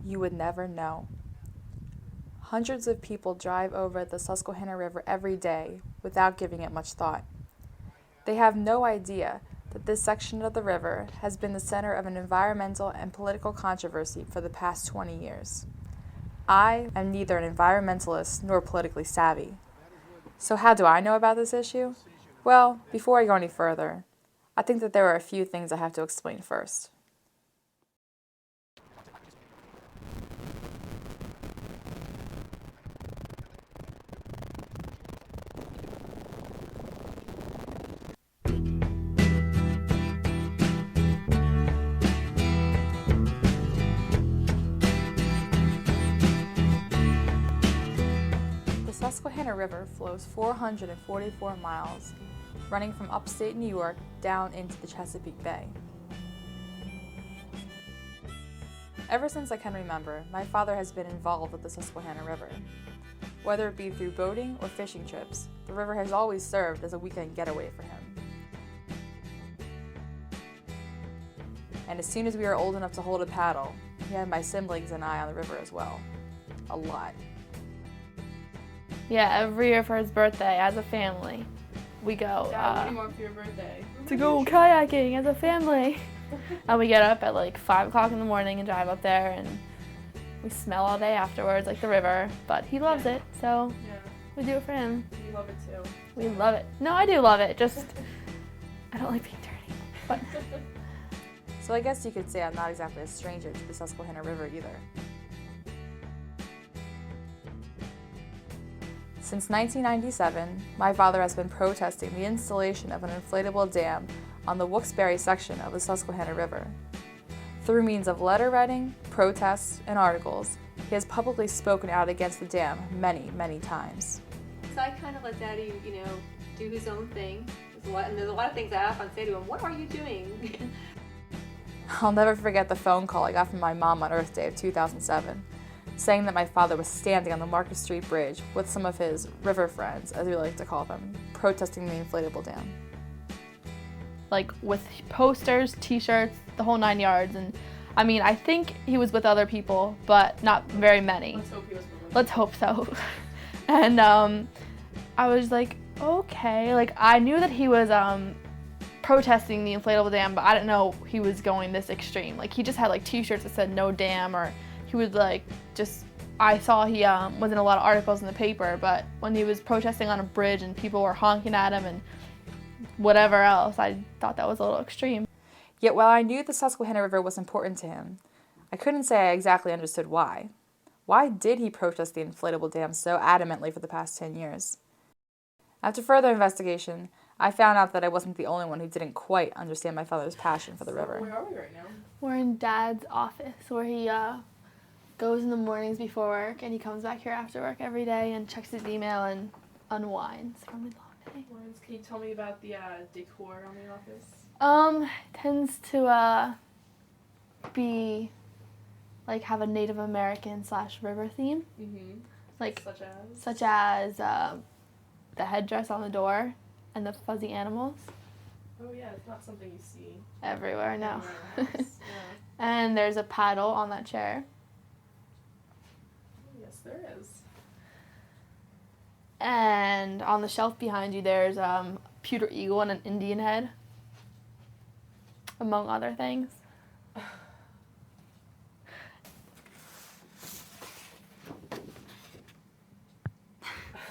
you would never know. Hundreds of people drive over the Susquehanna River every day without giving it much thought. They have no idea that this section of the river has been the center of an environmental and political controversy for the past 20 years. I am neither an environmentalist nor politically savvy. So how do I know about this issue? Well, before I go any further, I think that there are a few things I have to explain first. The Susquehanna River flows 444 miles, running from upstate New York down into the Chesapeake Bay. Ever since I can remember, my father has been involved with the Susquehanna River. Whether it be through boating or fishing trips, the river has always served as a weekend getaway for him. And as soon as we were old enough to hold a paddle, he had my siblings and I on the river as well. A lot. Yeah, every year for his birthday, as a family, we go Dad, what do you want for your birthday? to go kayaking as a family. And we get up at like 5 o'clock in the morning and drive up there, and we smell all day afterwards, like the river. But he loves it, so we do it for him. You love it too. We love it. No, I do love it, just I don't like being dirty. But So I guess you could say I'm not exactly a stranger to the Susquehanna River either. Since 1997, my father has been protesting the installation of an inflatable dam on the Wilkes-Barre section of the Susquehanna River. Through means of letter writing, protests, and articles, he has publicly spoken out against the dam many, many times. So I kind of let Daddy, do his own thing. There's a lot of things I often say to him, what are you doing? I'll never forget the phone call I got from my mom on Earth Day of 2007, saying that my father was standing on the Market Street Bridge with some of his river friends, as we like to call them, protesting the inflatable dam. like with posters, t-shirts, the whole 9 yards. And I mean, I think he was with other people, but not very many. Let's hope he was with Let's hope so. And I was like, okay. Like, I knew that he was protesting the inflatable dam, but I didn't know he was going this extreme. Like, he just had like t-shirts that said no dam, or he was like just, I saw he was in a lot of articles in the paper, but when he was protesting on a bridge and people were honking at him and whatever else, I thought that was a little extreme. Yet while I knew the Susquehanna River was important to him, I couldn't say I exactly understood why. Why did he protest the inflatable dam so adamantly for the past 10 years? After further investigation, I found out that I wasn't the only one who didn't quite understand my father's passion for the river. Where are we right now? We're in Dad's office where he goes in the mornings before work, and he comes back here after work every day and checks his email and unwinds from his long day. Can you tell me about the decor on the office? Tends to be like have a Native American / river theme. Mm-hmm. Like Such as? such as the headdress on the door and the fuzzy animals Oh yeah, it's not something you see everywhere now. everywhere else. Yeah. And there's a paddle on that chair. Yes, there is. And on the shelf behind you, there's pewter eagle and an Indian head, among other things.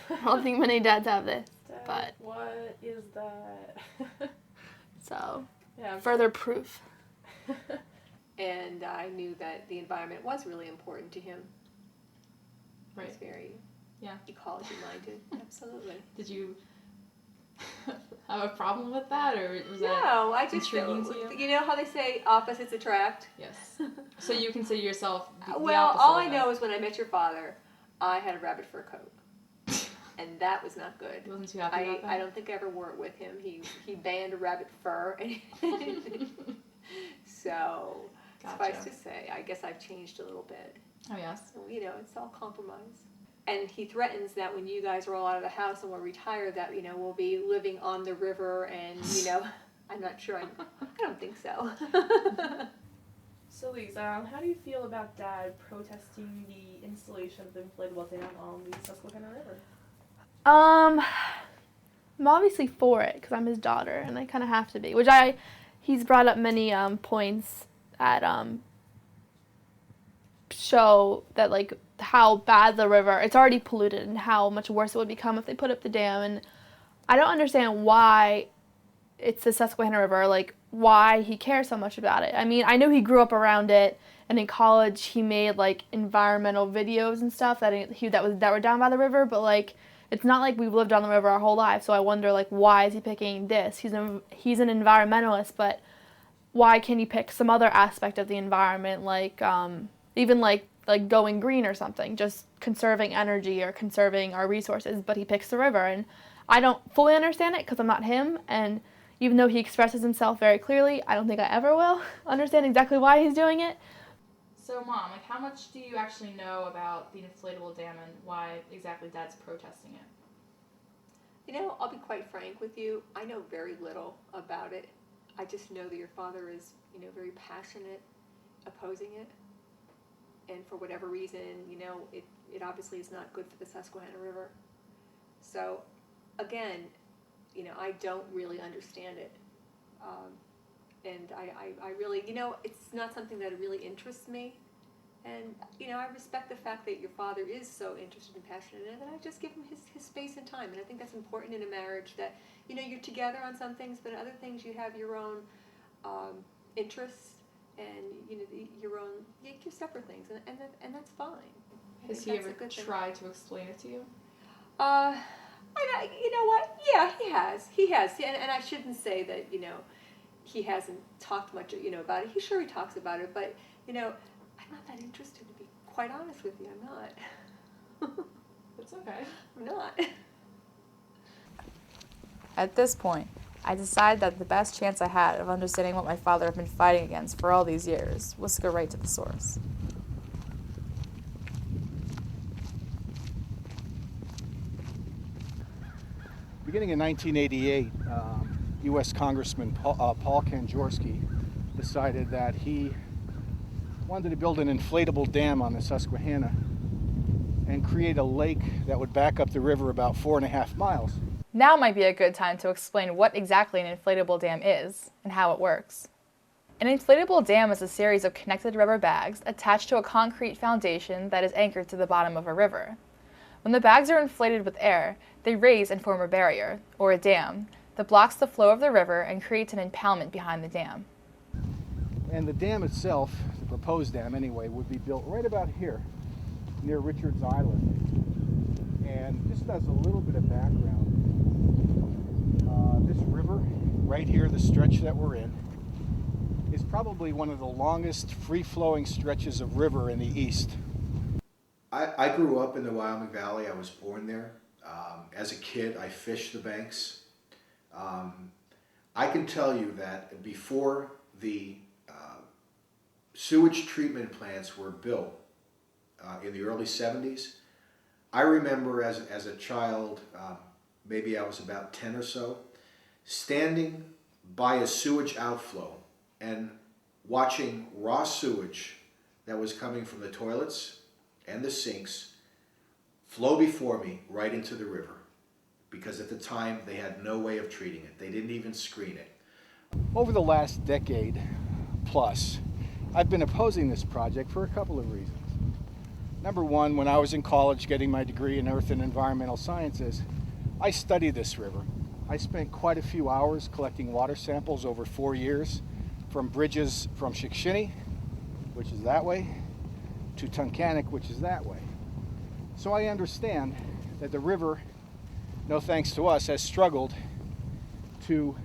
I don't think many dads have this, Dad, but what is that? so Yeah. further proof. And I knew that the environment was really important to him. He was Right. very Yeah. ecology-minded. Absolutely. Did you have a problem with that, or was No, I just intriguing to you? You know how they say opposites attract? Yes. So you consider yourself Well, all I know is when I met your father, I had a rabbit fur coat. And that was not good. Wasn't too happy about that? I don't think I ever wore it with him. He banned rabbit fur. So, suffice Gotcha. to say, I guess I've changed a little bit. Oh, yes. So, it's all compromise. And he threatens that when you guys roll out of the house and we're retired, that, we'll be living on the river and, I'm not sure. I don't think so. So Lisa, how do you feel about Dad protesting the installation of the inflatable dam on the Susquehanna River? I'm obviously for it because I'm his daughter and I kind of have to be. He's brought up many points at show that like how bad the river, it's already polluted and how much worse it would become if they put up the dam. And I don't understand why it's the Susquehanna River, like why he cares so much about it. I mean, I know he grew up around it, and in college he made like environmental videos and stuff that were down by the river, but like it's not like we've lived on the river our whole life. So I wonder like why is he picking this? He's an environmentalist, but why can't he pick some other aspect of the environment, like even like going green or something, just conserving energy or conserving our resources? But he picks the river, and I don't fully understand it because I'm not him, and even though he expresses himself very clearly, I don't think I ever will understand exactly why he's doing it. So, Mom, like, how much do you actually know about the inflatable dam and why exactly Dad's protesting it? You know, I'll be quite frank with you. I know very little about it. I just know that your father is, very passionate opposing it. And for whatever reason, it obviously is not good for the Susquehanna River. So, again, I don't really understand it. And I really, it's not something that really interests me. And, I respect the fact that your father is so interested and passionate in it, and I just give him his space and time. And I think that's important in a marriage, that, you're together on some things, but other things you have your own interests and, your own, you do separate things, and that's fine. Has he ever tried to explain it to you? You know what? Yeah, he has. And I shouldn't say that, he hasn't talked much, about it. He talks about it, but, I'm not that interested, to be quite honest with you. I'm not. It's okay. I'm not. At this point, I decided that the best chance I had of understanding what my father had been fighting against for all these years was to go right to the source. Beginning in 1988, U.S. Congressman Paul Kanjorski decided that he wanted to build an inflatable dam on the Susquehanna and create a lake that would back up the river about 4.5 miles. Now might be a good time to explain what exactly an inflatable dam is and how it works. An inflatable dam is a series of connected rubber bags attached to a concrete foundation that is anchored to the bottom of a river. When the bags are inflated with air, they raise and form a barrier, or a dam, that blocks the flow of the river and creates an impoundment behind the dam. And the dam itself, the proposed dam anyway, would be built right about here, near Richards Island. And just as a little bit of background, this river, right here, the stretch that we're in, is probably one of the longest free-flowing stretches of river in the East. I grew up in the Wyoming Valley. I was born there. As a kid, I fished the banks. I can tell you that before the sewage treatment plants were built in the early 70s, I remember as a child, maybe I was about 10 or so, standing by a sewage outflow and watching raw sewage that was coming from the toilets and the sinks flow before me right into the river, because at the time they had no way of treating it. They didn't even screen it. Over the last decade plus, I've been opposing this project for a couple of reasons. Number one, when I was in college getting my degree in Earth and Environmental Sciences, I studied this river. I spent quite a few hours collecting water samples over 4 years from bridges from Shikshini, which is that way, to Tunkhannock, which is that way. So I understand that the river, no thanks to us, has struggled to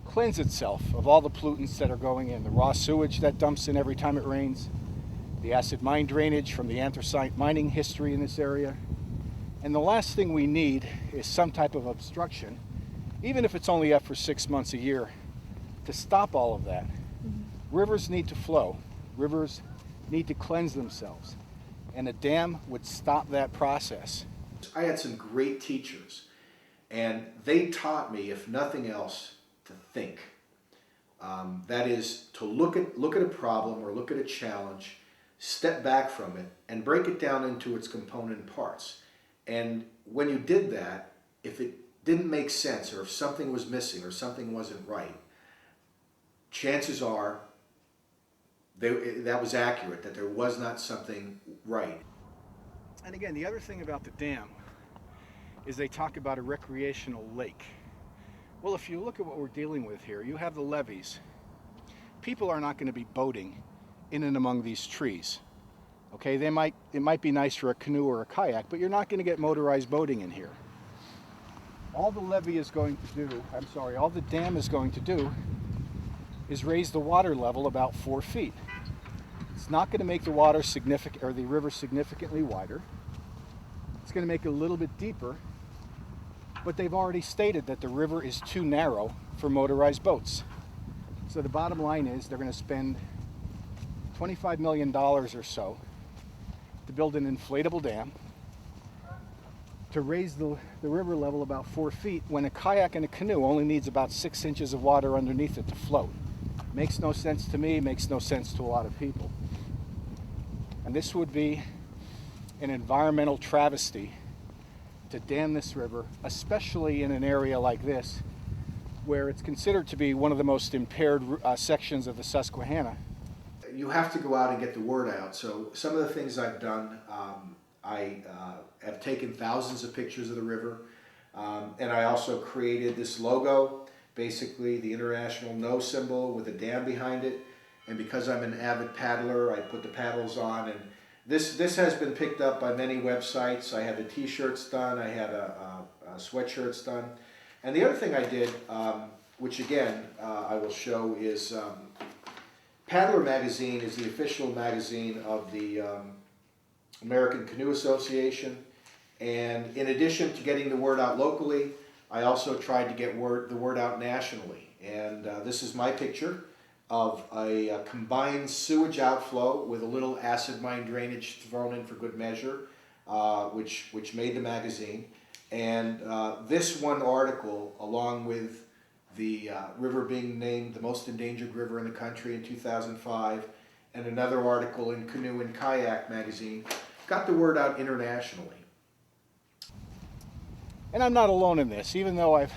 cleanse itself of all the pollutants that are going in. The raw sewage that dumps in every time it rains, the acid mine drainage from the anthracite mining history in this area. And the last thing we need is some type of obstruction, even if it's only up for 6 months a year, to stop all of that. Rivers need to flow. Rivers need to cleanse themselves. And a dam would stop that process. I had some great teachers, and they taught me, if nothing else, to think. That is to look at a problem or look at a challenge, step back from it, and break it down into its component parts. And when you did that, if it didn't make sense, or if something was missing, or something wasn't right, chances are that was accurate, that there was not something right. And again, the other thing about the dam is they talk about a recreational lake. Well, if you look at what we're dealing with here, you have the levees. People are not going to be boating in and among these trees. Okay, it might be nice for a canoe or a kayak, but you're not going to get motorized boating in here. All the levee is going to do, all the dam is going to do is raise the water level about 4 feet. It's not going to make the water the river significantly wider. It's going to make it a little bit deeper, but they've already stated that the river is too narrow for motorized boats. So the bottom line is they're going to spend $25 million or so to build an inflatable dam to raise the river level about 4 feet, when a kayak and a canoe only needs about 6 inches of water underneath it to float. Makes no sense to me, makes no sense to a lot of people. And this would be an environmental travesty to dam this river, especially in an area like this, where it's considered to be one of the most impaired sections of the Susquehanna. You have to go out and get the word out. So some of the things I've done, I have taken thousands of pictures of the river, and I also created this logo, basically the international no symbol with a dam behind it. And because I'm an avid paddler, I put the paddles on, and this has been picked up by many websites. I had the t-shirts done, I had sweatshirts done. And the other thing I did, which again I will show, is Paddler Magazine is the official magazine of the American Canoe Association. And in addition to getting the word out locally, I also tried to get the word out nationally. And this is my picture of a combined sewage outflow with a little acid mine drainage thrown in for good measure, which made the magazine. And this one article, along with the river being named the most endangered river in the country in 2005, and another article in Canoe and Kayak magazine, got the word out internationally. And I'm not alone in this, even though I've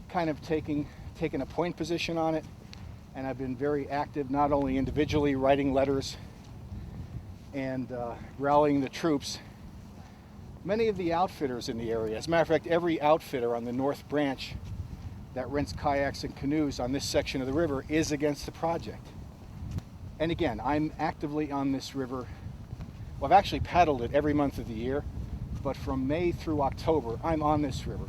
kind of taken a point position on it, and I've been very active, not only individually writing letters and rallying the troops. Many of the outfitters in the area, as a matter of fact, every outfitter on the North Branch that rents kayaks and canoes on this section of the river is against the project. And again, I'm actively on this river. Well, I've actually paddled it every month of the year, but from May through October, I'm on this river.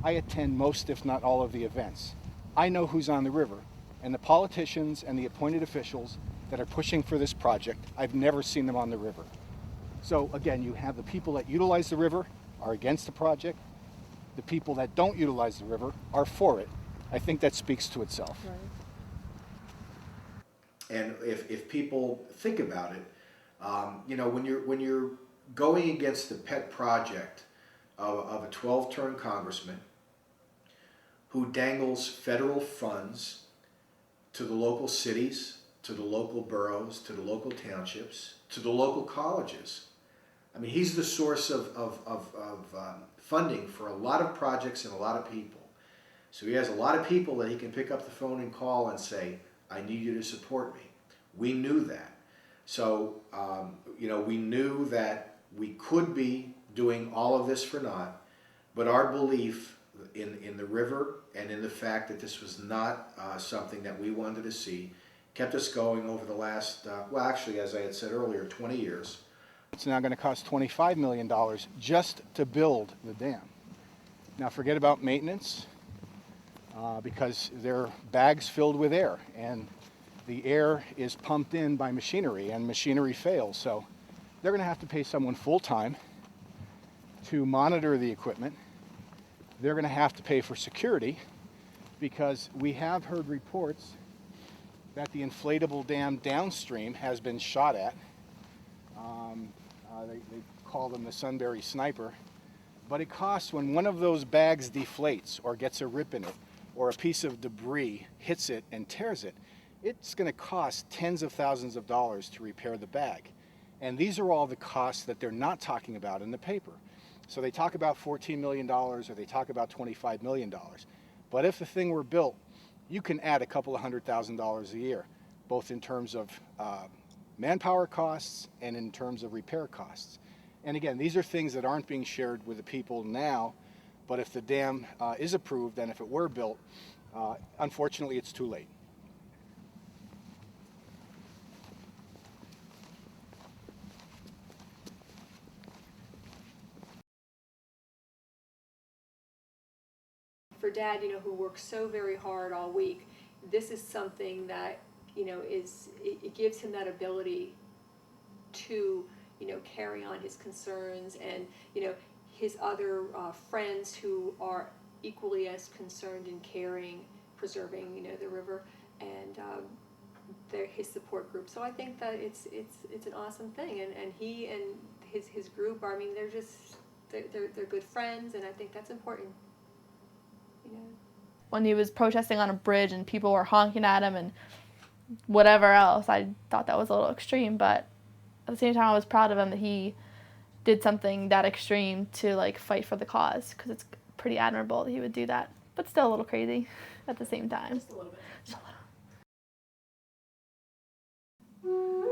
I attend most, if not all, of the events. I know who's on the river, and the politicians and the appointed officials that are pushing for this project, I've never seen them on the river. So again, you have the people that utilize the river are against the project. The people that don't utilize the river are for it. I think that speaks to itself. Right. And if people think about it, you know, when you're going against the pet project of a 12-term congressman who dangles federal funds to the local cities, to the local boroughs, to the local townships, to the local colleges. I mean, he's the source of funding for a lot of projects and a lot of people. So he has a lot of people that he can pick up the phone and call and say, I need you to support me. We knew that. So, you know, we knew that we could be doing all of this for naught, but our belief in the river and in the fact that this was not something that we wanted to see kept us going over the last, well, actually, as I had said earlier, 20 years. It's now going to cost $25 million just to build the dam. Now forget about maintenance, because they're bags filled with air, and the air is pumped in by machinery, and machinery fails. So they're going to have to pay someone full-time to monitor the equipment. They're going to have to pay for security, because we have heard reports that the inflatable dam downstream has been shot at. They call them the Sunbury Sniper. But it costs, when one of those bags deflates or gets a rip in it, or a piece of debris hits it and tears it, it's going to cost tens of thousands of dollars to repair the bag. And these are all the costs that they're not talking about in the paper. So they talk about $14 million or they talk about $25 million. But if the thing were built, you can add a couple of $100,000 a year, both in terms of manpower costs and in terms of repair costs. And again, these are things that aren't being shared with the people now, but if the dam is approved and if it were built, unfortunately it's too late. For Dad, who works so very hard all week, this is something that, it gives him that ability to, carry on his concerns and, his other friends who are equally as concerned in caring, preserving, the river, and they're his support group. So I think that it's an awesome thing, and he and his group are, they're good friends, and I think that's important. When he was protesting on a bridge and people were honking at him and whatever else, I thought that was a little extreme, but at the same time I was proud of him that he did something that extreme to fight for the cause, because it's pretty admirable that he would do that, but still a little crazy at the same time. Just a little bit. Just a little.